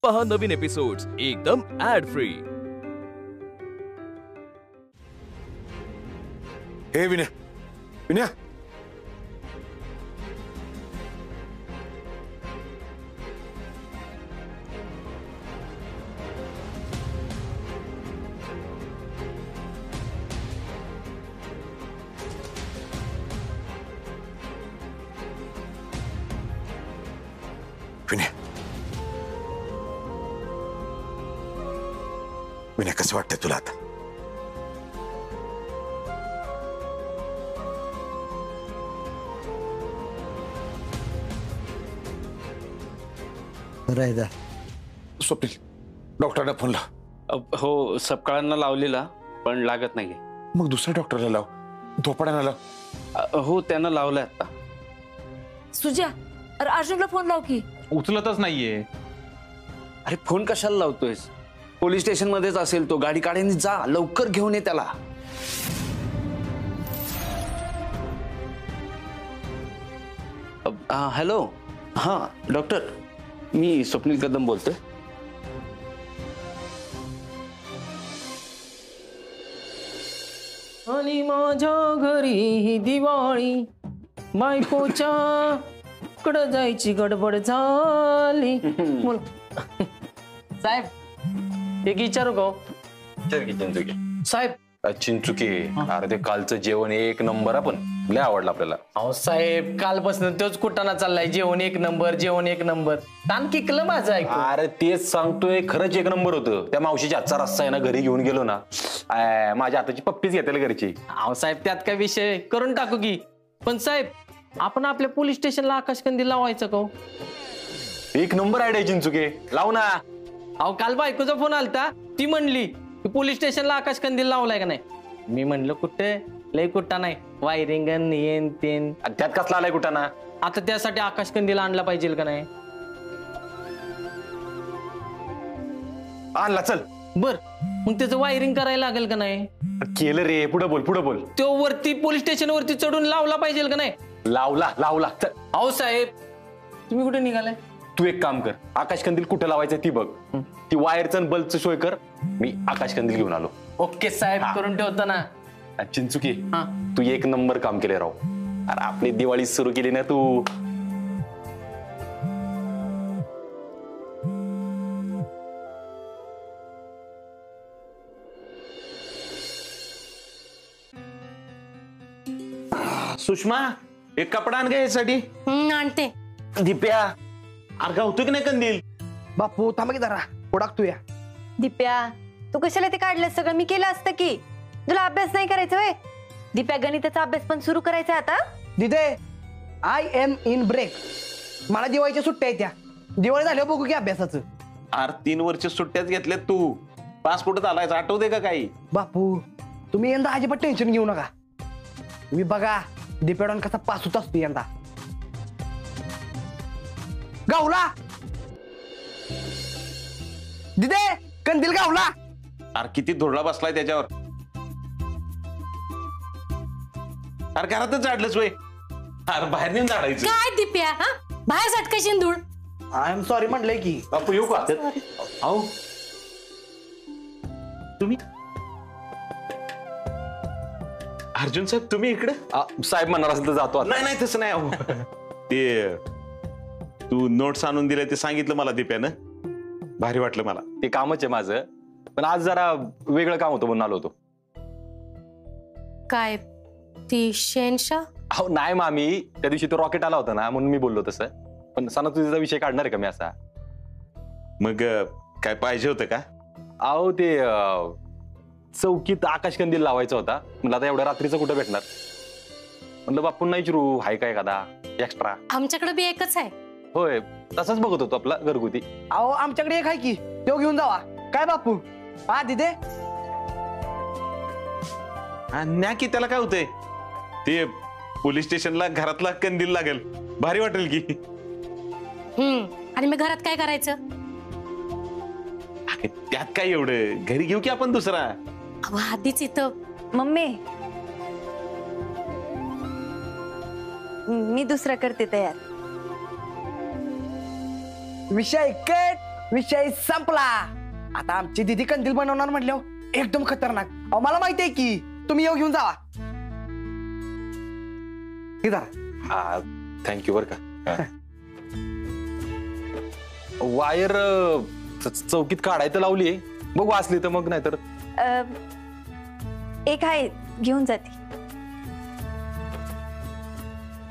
पहा नवीन एपिसोड्स एकदम add free. हे विनय, विनय, विनय, विनय, कसं वाटतंय तुला आता? स्वप्नील, डॉक्टरला फोन लाव। हो, सपकाळांना लावलेला पण लागत नाहीये। मग दुसऱ्या डॉक्टरला लाव, धोपाड्याला लाव। हो, त्यांना लावलाय आता। सुजा, अरे अर्जुनला फोन लाव की। उचलतच नाहीये। अरे फोन कशाला लावतोयस? पोलीस स्टेशन मध्येच असेल तो, गाडी काढायला जा, लवकर घेऊन ये त्याला। हॅलो, हा डॉक्टर, मी स्वप्नील कदम बोलतोय। आणि माझ्या घरी ही दिवाळी बायकोच्या कडं जायची गडबड झाली। बोल साहेब, एक विचारू का? साहेब, चिंचुके, अरे ते कालचं जेवण एक नंबर, आपण लय आवडलं आपल्याला। अहो साहेब, कालपासून तोच कुटाणा चाललाय, जेवण एक नंबर, जेवण एक नंबर। ताण किकलं माझं ऐकून। अरे तेच सांगतोय, खरंच एक नंबर होतं। त्या मावशीच्या हातचा रस्सा आहे ना, घरी घेऊन गेलो ना, माझ्या हाताची पप्पीच घेतली घरची। अहो साहेब, त्यात काय विषय, करून टाकू की। पण साहेब, आपण आपल्या पोलीस स्टेशनला आकाशकंदील लावायचं का? एक नंबर आयडिया चिंचुके, लाव ना। अहो काल बायकोचा फोन आलता, ती म्हणली पोलीस स्टेशनला आकाशकंदील लावलाय का नाही? मी म्हणलं कुठे, लय कुठा नाही, वायरिंग येन तेन। त्यात कसला आलाय कुठं ना? आता त्यासाठी आकाशकंदील आणला पाहिजे का नाही? आणला, चल। बर, मग त्याचं वायरिंग करायला लागेल का नाही? केलं रे, पुढे बोल, पुढे बोल। तो वरती पोलीस स्टेशन वरती चढून लावला पाहिजे का नाही? लावला, लावला, चल। अहो साहेब, तुम्ही कुठे निघालाय? तू एक काम कर, आकाशकंदील कुठं लावायचं ती बघ, ती वायरचं बल्बचं सोय कर, मी आकाशकंदील घेऊन आलो। ओके साहेब, करून ठेवतो ना। चिंचुकी, तू एक नंबर काम केले राव। अरे आपली दिवाळी सुरू केली ना तू। सुषमा, एक कपडा आण गे यासाठी। आणते। दिप्या, अरे गावतो की नाही कंदील? बापू थांब की जरा, ओळखतोया। दिप्या, तू कशाला ते काढलं? सगळं मी केलं असतं की। तुला अभ्यास नाही करायचा व्हय? दिप्या, गणिताचा अभ्यास पण सुरू करायचा आता। दिदे, आय एम इन ब्रेक। मला दिवाळीच्या सुट्ट्या आहेत, त्या दिवाळी झाल्यावर बघू की अभ्यासाचं। अरे 3 वर्ष सुट्ट्याच घेतल्यात तू, पासपोर्ट आलायच, आठवते का काही? बापू तुम्ही यंदा अजिबात टेन्शन घेऊ नका। तुम्ही बघा दिपेडॉन कसा पासूच असतो यंदा। गावला दिदे, कंदील गावला। अरे किती धुरळा बसलाय त्याच्यावर। अरे घरातच झाडलंच वय, अरे बाहेर नेऊन झाडायचं। काय दिप्या, बाहेर झटकाशीन धूळ। आय एम सॉरी म्हटलंय की। बापू येऊ का? अहो तुम्ही अर्जुन साहेब, तुम्ही इकडे? साहेब म्हणणार असेल तर जातो आता। नाही नाही, तसं नाही। अहो ते तू नोट्स आणून दिले ते सांगितलं मला दिप्यानं, भारी वाटलं मला। ते कामच आहे माझं, पण आज जरा वेगळं काम होतं म्हणून आलो होतो। काय ती शेनशाह? अहो नाही मामी, त्या दिवशी तो रॉकेट आला होता ना, म्हणून मी बोललो तसं। पण सणासुदीचा विषय काढणार आहे का मी असा? मग काय पाहिजे होतं का? अहो ते चौकीत आकाशकंदील लावायचा होता, म्हणलं आता एवढ्या रात्रीचं कुठं भेटणार, म्हणलं बापूंना विचारू हाय काय एखादा एक्स्ट्रा। आमच्याकडे बी एकच आहे। होय, तसंच बघत होतो आपला घरगुती। अहो आमच्याकडे एक आहे की, तो घेऊन जावा। काय बापू? हा दिदे, न्या की, त्याला काय होतंय? ते पोलीस स्टेशनला घरातला कंदील लागेल, भारी वाटेल की। आणि मग घरात काय करायचं? त्यात काय एवढं, घरी घेऊ की आपण दुसरा। आधीच इथं मम्मी, मी दुसरा करते तयार। विषय कट। विषय संपला. आता आमची दीदी कंदील बनवणार म्हटल्यावर एकदम खतरनाक. अहो मला माहिती आहे की तुम्ही येऊ घेऊन जावा. हे धरा. हा थँक्यू बर का. वायर चौकीत काढायला लावली बघ वाचली तर मग नाहीतर एक आहे घेऊन जाते.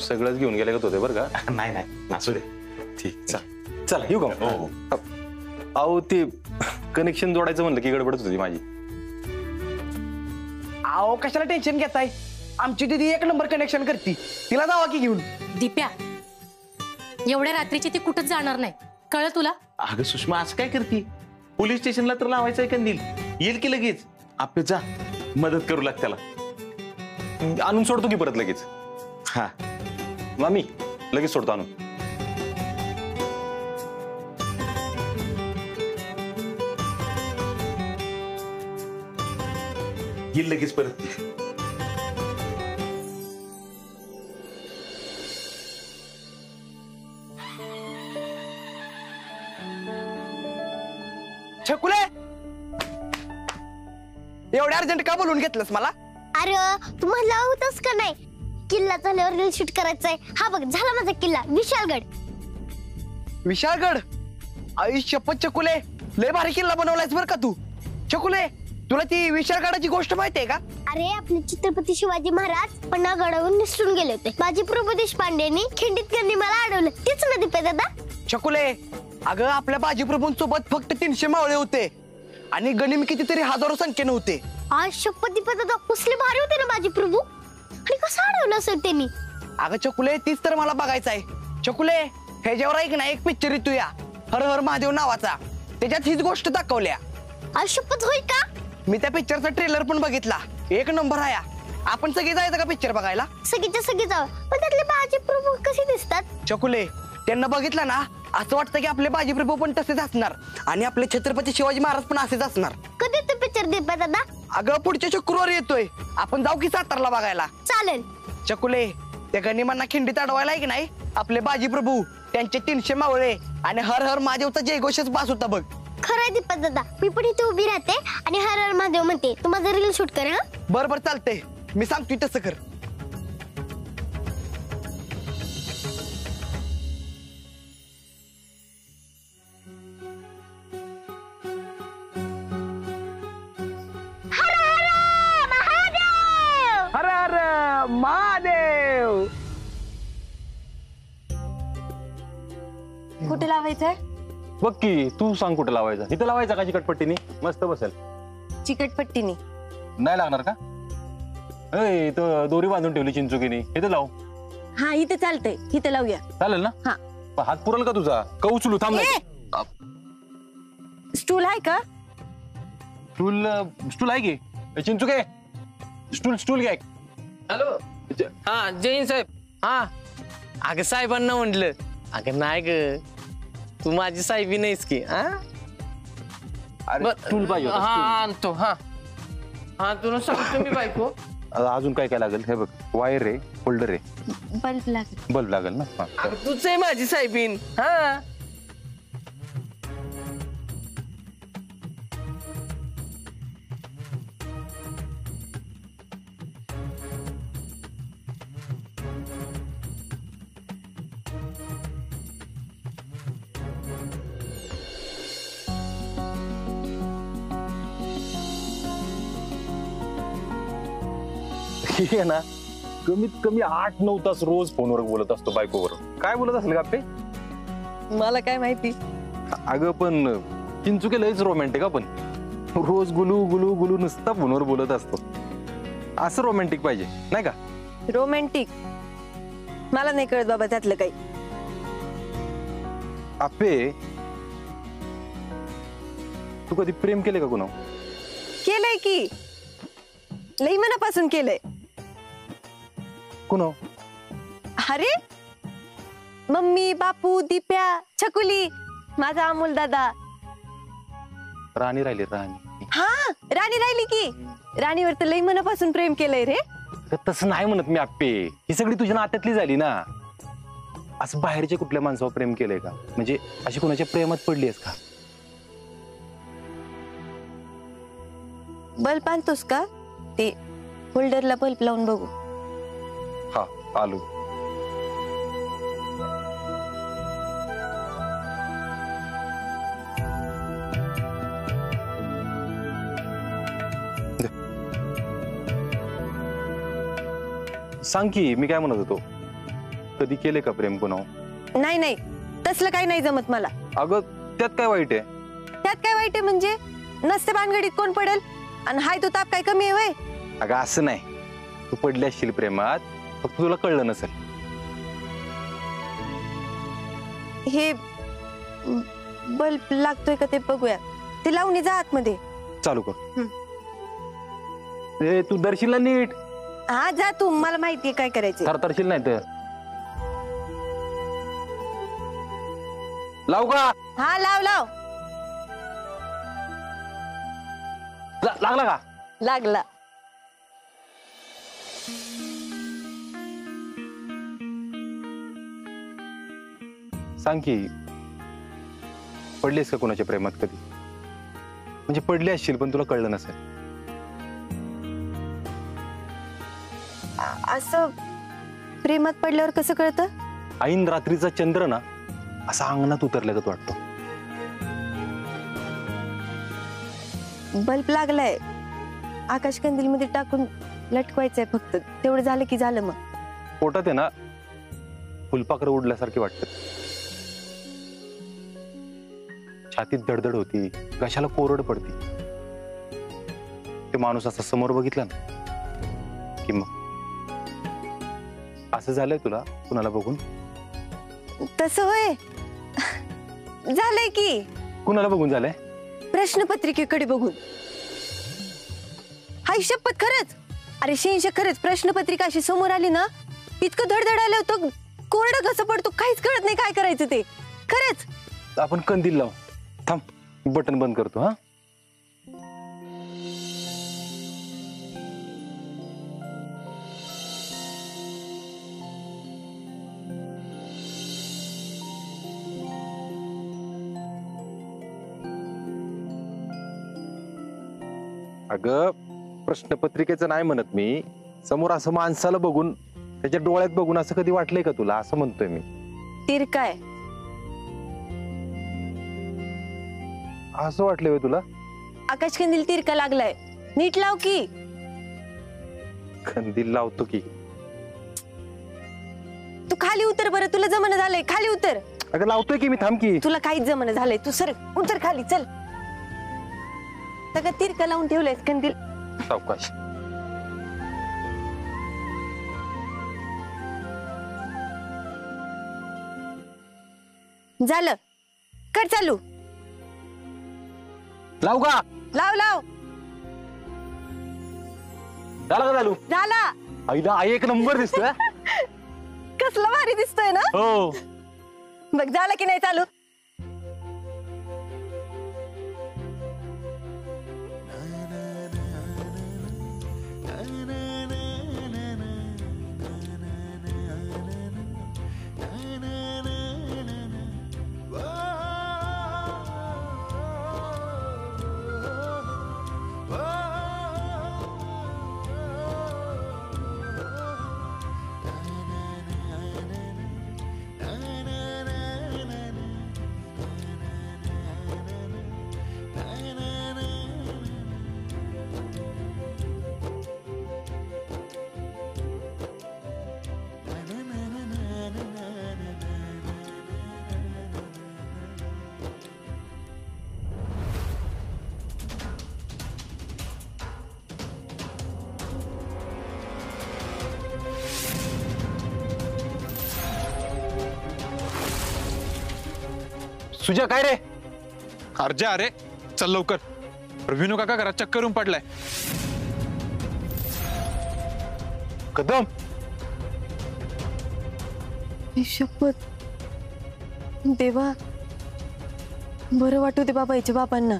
सगळंच घेऊन गेले का होते बरं का. नाही नाही नासू दे. ठीक चल चल येऊ का. हो. अहो ते कनेक्शन जोडायचं म्हणलं की गडबडच होती माझी. अहो कशाला टेन्शन घेताय. आमची दीदी एक नंबर कनेक्शन करती. तिला जावा की घेऊन. दिप्या एवढ्या रात्रीची ती कुठंच जाणार नाही कळलं तुला. अगं सुषमा असं काय करती. पोलीस स्टेशनला तर लावायचं आहे कंदील. येईल की लगेच. आपे जा मदत करू लाग त्याला. आणून सोडतो की परत लगेच. हा मामी लगेच सोडतो आणून. येईल लगेच परत. छकुले एवढ्या अर्जंट का बोलून घेतलंस मला. अरे तू म्हणला होतास का नाही किल्ला झाल्यावर रील शूट करायचंय. हा बघ झाला माझा किल्ला विशालगड. विशाळगड. आई शपथ छकुले लय भारी किल्ला बनवलायस बर का तू. छकुले तुला ती विशाळगडाची गोष्ट माहितीये का. अरे आपले छत्रपती शिवाजी महाराज पन्हागडावरून निसटून गेले होते. बाजी प्रभू देशपांडेनी खिंडीत त्यांनी मला अडवलं. तेच ना दिप्या दादा. छकुले अगं आपल्या बाजीप्रभूंसोबत फक्त 300 मावळे होते आणि गनिमी कितीतरी हजारो संख्येने होते. आज शपथ दिप्या दादा कसले भारी होते ना बाजी प्रभू. आणि कसं अडवलं असेल त्यांनी. अगं छकुले तीच तर मला बघायचं आहे. छकुले ह्याच्यावर ऐक ना एक पिक्चर येतो या हर हर महादेव नावाचा. त्याच्यात हीच गोष्ट दाखवल्या. आज शपथ होईल का. मी त्या पिक्चरचा ट्रेलर पण बघितला. एक नंबर आहे. आपण सगळे जायचं का पिक्चर बघायला. सगळीच्या सगळी जावं. पण त्यातले बाजी प्रभू कसे दिसतात. छकुले त्यांना बघितलं ना असं वाटतं की आपले बाजीप्रभू पण तसेच असणार आणि आपले छत्रपती शिवाजी महाराज पण असेच असणार. कधी ते पिक्चर दिप्या दादा. अगं पुढच्या शुक्रवारी येतोय. आपण जाऊ की सातारला बघायला. चालेल. छकुले त्या गनिमांना खिंडीत अडवायला की नाही आपले बाजीप्रभू त्यांचे 300 मावळे आणि हर हर महादेवचा जयघोषच बास होता बघ. खरंय दीपक दादा. मी पण इथे उभी राहते आणि हर हर महादेव म्हणते. तू माझं रील शूट कर. हा बरोबर चालतंय. मी सांगतोय तसं कर. हर हर महादेव. कुठे लावायचंय. बघ की तू सांग कुठं लावायचा. इथं लावायचा का चिकटपट्टीने मस्त बसेल. चिकटपट्टीने नाही लागणार का. इथं दोरी बांधून ठेवली चिंचुकीने. इथं लाव. हा इथे चालतंय. इथे लावूया. चालेल ना. हा. पण हात पुरेल का तुझा. का उचलू थांब. स्टूल आहे का. स्टूल स्टूल आहे की चिंचुके. स्टूल स्टूल घ्या. हॅलो हा जैन साहेब. हा अगं साहेबांना म्हटलं. अगं नाही ग तू माझी साहेबी नाहीस की. हा स्टूल पाहिजे होतं, हा स्टूल. आणतो. हा हा तुला सांगतो मी बायको. अजून काय काय लागेल हे बघ. वायर आहे होल्डर आहे बल्ब लागेल. बल्ब लागेल ना. हा. अगं तूच आहे माझी साहेबीन. हा ठीक आहे ना. कमीत कमी 8-9 तास रोज फोनवर बोलत असतो बायकोवर. काय बोलत असेल का ते मला काय माहिती. अगं पण चिंचुके लयच रोमॅन्टिक. आपण रोज गुलू गुलू गुलू नुसता फोनवर बोलत असतो. असं रोमॅन्टिक पाहिजे नाही का. रोमॅन्टिक मला नाही कळत बाबा त्यातलं काही. आपे तू कधी प्रेम केले का कुणा. केलंय की लई मनापासून केलंय. कुणा. अरे मम्मी बापू दिप्या छकुली माझा अमोल दादा. राणी राहिली राणी. हा राणी राहिली की. राणीवर तर लई मनापासून प्रेम केलंय रे. तसं नाही म्हणत मी आप्पे. ही सगळी तुझ्या नात्यातली झाली ना. असं बाहेरच्या कुठल्या माणसावर प्रेम केलंय का. म्हणजे अशी कोणाच्या प्रेमात पडलीस का. बल्ब आणतोस का? ते होल्डरला बल्ब लावून बघू. हा आलो. सांग की, मी काय म्हणत होतो, कधी केले का प्रेम कुणावर? नाही नाही, तसलं काही नाही जमत मला. अगं त्यात काय वाईट आहे? त्यात काय वाईट आहे म्हणजे? नसते भानगडीत कोण पडेल? आणि हाय तो ताप काय कमी आहे वय? अगं असं नाही, तू पडली असशील प्रेमात, फक्त तुला कळलं नसेल. हे बल्ब लागतोय का ते बघूया. ते लावून जा आतमध्ये. चालू कर. तू दर्शील ना नीट? हा जा तू, मला माहितीये काय करायचं. थरथरशील नाही तर. लावू का? हा लाव लाव. लागला का? लागला. सांग की, पडलीस का कोणाच्या प्रेमात कधी? म्हणजे पडली असशील पण तुला कळलं नसेल. असं प्रेमात पडल्यावर कसं कळतं? ऐन रात्रीचा चंद्र ना असा अंगणात उतरल्यागत वाटतो. बल्ब लागलाय, आकाश कंदील मध्ये टाकून लटकवायचंय फक्त. तेवढं झालं की झालं. मग पोटात आहे ना फुलपाखरं उडल्यासारखे वाटत. छातीत धडधड होती, घशाला कोरड पडती. ते माणूस असा समोर बघितला ना की मग असं झालंय तुला कुणाला बघून? तसं होय झालंय की. कुणाला बघून झालंय? प्रश्नपत्रिकेकडे बघून. हाय शपथ खरंच. अरे शेंशे खरंच, प्रश्नपत्रिका अशी समोर आली ना, इतकं धडधड आलं होतं, कोरडं कसं पडतो काहीच कळत नाही काय करायचं ते. खरंच. आपण कंदील लाव. थांब, बटन बंद करतो. हा अगं प्रश्नपत्रिकेचं नाही म्हणत मी, समोर असं माणसाला बघून, त्याच्या डोळ्यात बघून असं कधी वाटलंय का तुला? असं म्हणतोय मी. तीर काय असं वाटलंय होय तुला? आकाश कंदील तिरका लागलाय, नीट लाव की. कंदील लावतो की. तू खाली उतर बरं, तुला जमणं झालंय. खाली उतर. अगं लावतोय की मी, थांब की. तुला काहीच जमणं झालंय, तू सर उतर खाली. चल, सगळं तिरका लावून ठेवलंयस कंदील. सावकाश. झालं, कर चालू. लावू का? लाव लाव. झालं का चालू? झाला. आईला एक नंबर दिसतोय. कसला भारी दिसतोय ना. हो. बघ झालं की नाही चालू. सुजा काय रे? अर्जा, अरे चल लवकर. विनू काका घरात चक्कर येऊन पडलाय. कदम, शपथ देवा, बरं वाटू दे बाबा याच्या बाबांना.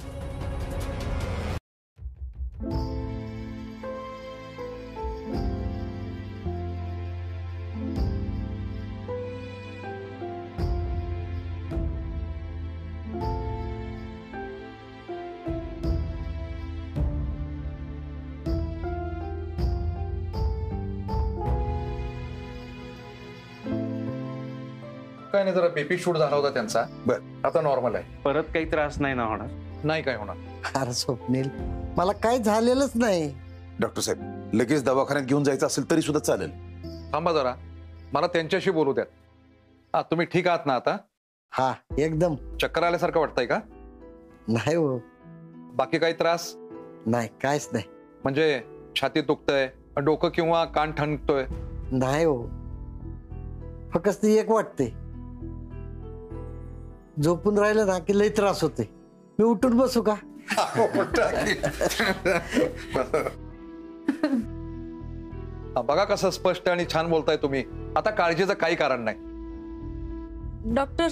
काय नाही, जरा बीपी शूट झाला होता त्यांचा. बर. आता नॉर्मल आहे. परत काही त्रास नाही ना होणार? नाही काय होणार. अरे स्वप्नील, मला काय झालेलंच नाही. डॉक्टर साहेब, लगेच दवाखान्यात घेऊन जायचं असेल तरी सुद्धा चालेल. थांबा जरा, मला त्यांच्याशी बोलू द्यात. हा, तुम्ही ठीक आहात ना आता? हा, एकदम. चक्कर आल्यासारखं वाटतंय का? नाही हो. बाकी काही त्रास? नाही, काहीच नाही. म्हणजे छाती दुखतंय, डोकं किंवा कान ठणकतोय? नाही हो, फक्त ती एक वाटते, झोपून राहिलं ना की लई त्रास होते. मी उठून बसू का? बघा कसं स्पष्ट आणि छान बोलताय तुम्ही. आता काळजीचं काही कारण नाही. डॉक्टर,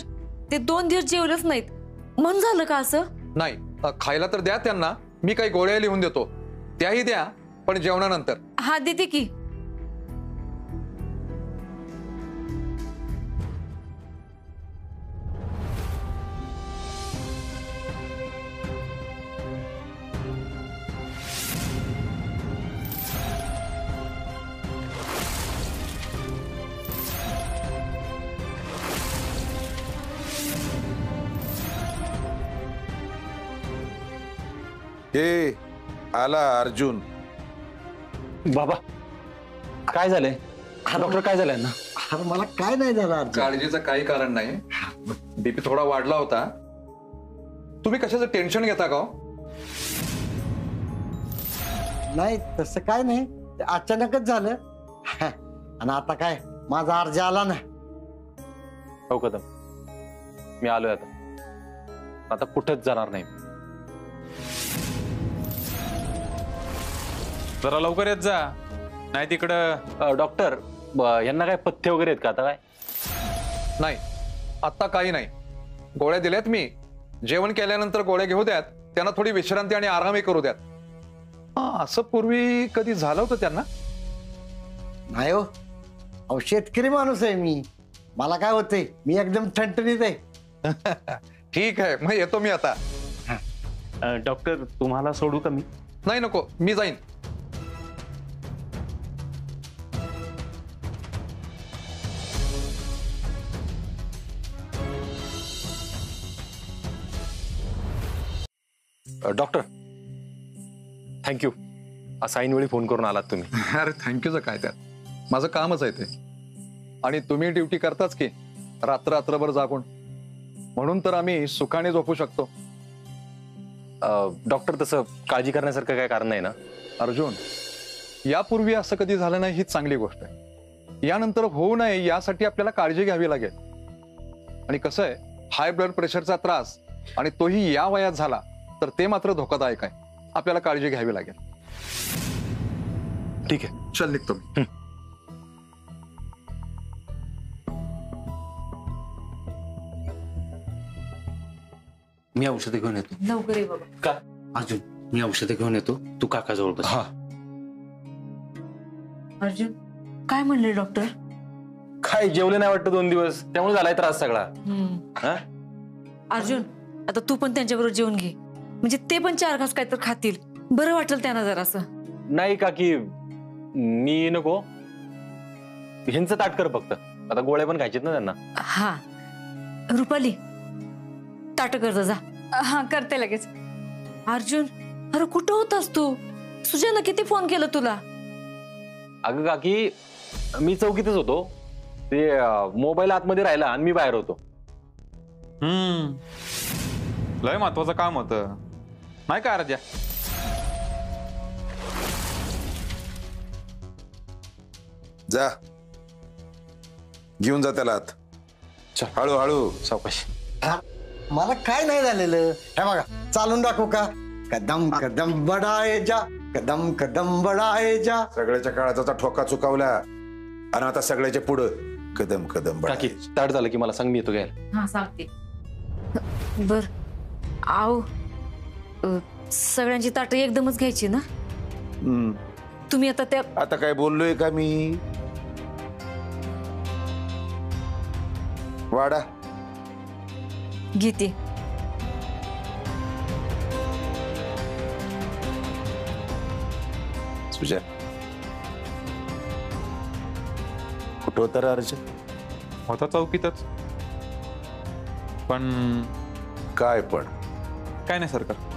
ते 2 दिवस जेवलंच नाहीत, मन झालं का असं? नाही, खायला तर द्या त्यांना. मी काही गोळ्या लिहून देतो, त्याही द्या, पण जेवणानंतर. हा, देते की. हे आला अर्जुन. बाबा, काय झालंय? डॉक्टर, काय झालंय ना? अरे मला काय नाही झालं. काळजीचं काही कारण नाही. बीपी थोडा वाढला होता. तुम्ही कशाचं टेन्शन घेता का? नाही, तसं काय नाही, ते अचानकच झालं. आणि आता काय, माझा अर्ज आला ना. हो कदम, मी आलोय आता कुठंच जाणार नाही. जरा लवकर येत जा, नाही तिकडं. डॉक्टर, यांना काय पथ्य वगैरे आहेत का आता? काय नाही, आता काही नाही. गोळ्या दिल्यात मी. जेवण केल्यानंतर गोळ्या घेऊ द्यात. त्यांना थोडी विश्रांती आणि आरामही करू द्यात. असं पूर्वी कधी झालं होतं त्यांना? नाही हो, अहो शेतकरी माणूस आहे मी. मला काय होतंय, मी एकदम ठणठणीत आहे. ठीक आहे, मग येतो मी आता. डॉक्टर, तुम्हाला सोडू का मी? नाही, नको, मी जाईन. Doctor, thank you. साईन वेळी फोन करून आलात तुम्ही. अरे थँक्यूचं काय त्यात, माझं कामच आहे ते. आणि तुम्ही ड्युटी करताच की रात्रभर जागून, म्हणून तर आम्ही सुखाने झोपू शकतो. डॉक्टर, तसं काळजी करण्यासारखं काय कारण नाही ना? अर्जुन, यापूर्वी असं कधी झालं नाही हीच चांगली गोष्ट आहे. यानंतर होऊ नये यासाठी आपल्याला काळजी घ्यावी लागेल. आणि कसं आहे, हाय ब्लड प्रेशरचा त्रास आणि तोही या वयात झाला तर ते मात्र धोकादायक आहे. आपल्याला काळजी घ्यावी लागेल. ठीक आहे, चल निघतो मी. मी औषधे घेऊन येतो. लवकर ये बाबा. का? अर्जुन, मी औषधे घेऊन येतो, तू काकाजवळ बस. हा. अर्जुन, काय म्हणले डॉक्टर? काय जेवले नाही वाटतं 2 दिवस, त्यामुळे झालाय त्रास सगळा. हा? अर्जुन, आता तू पण त्यांच्याबरोबर जेवण घे, म्हणजे ते पण 4 घास काहीतरी खातील, बरं वाटेल त्यांना जरासं. नाही काकी, मी नको. ह्यांचं ताट कर फक्त. आता गोळ्या पण खायचेत ना त्यांना. हा, रुपाली, ताट कर जा. हा, करते लगेच. अर्जुन, अरे कुठं होतास तू? सुजयनं किती फोन केला तुला? अगं काकी, मी चौकीतच होतो. ते मोबाईल आतमध्ये राहिला आणि मी बाहेर होतो. लय महत्वाचं काम होतं, नाही का अर्जा? जा, घेऊन जा त्याला आत. हळूहळू, सावकाश. मला काय नाही झालेलं. हे बघा, चालून दाखवू का? कदम कदम बढाए जा, कदम कदम बढाए जा. सगळ्याच्या काळाचा ठोका चुकावला आणि आता सगळ्याच्या पुढं कदम कदम काकी, ताट झालं की मला सांग, मी येतो घ्यायला. हा, सांगते. बर, आव, सगळ्यांची ताटं एकदमच घ्यायची ना? तुम्ही आता त्या, आता काय बोललोय का मी? वाडा घेते. सुजय, कुठं होता रे अर्जुन? होता चौकीतच. पण काय पण? काय नाही सरकार.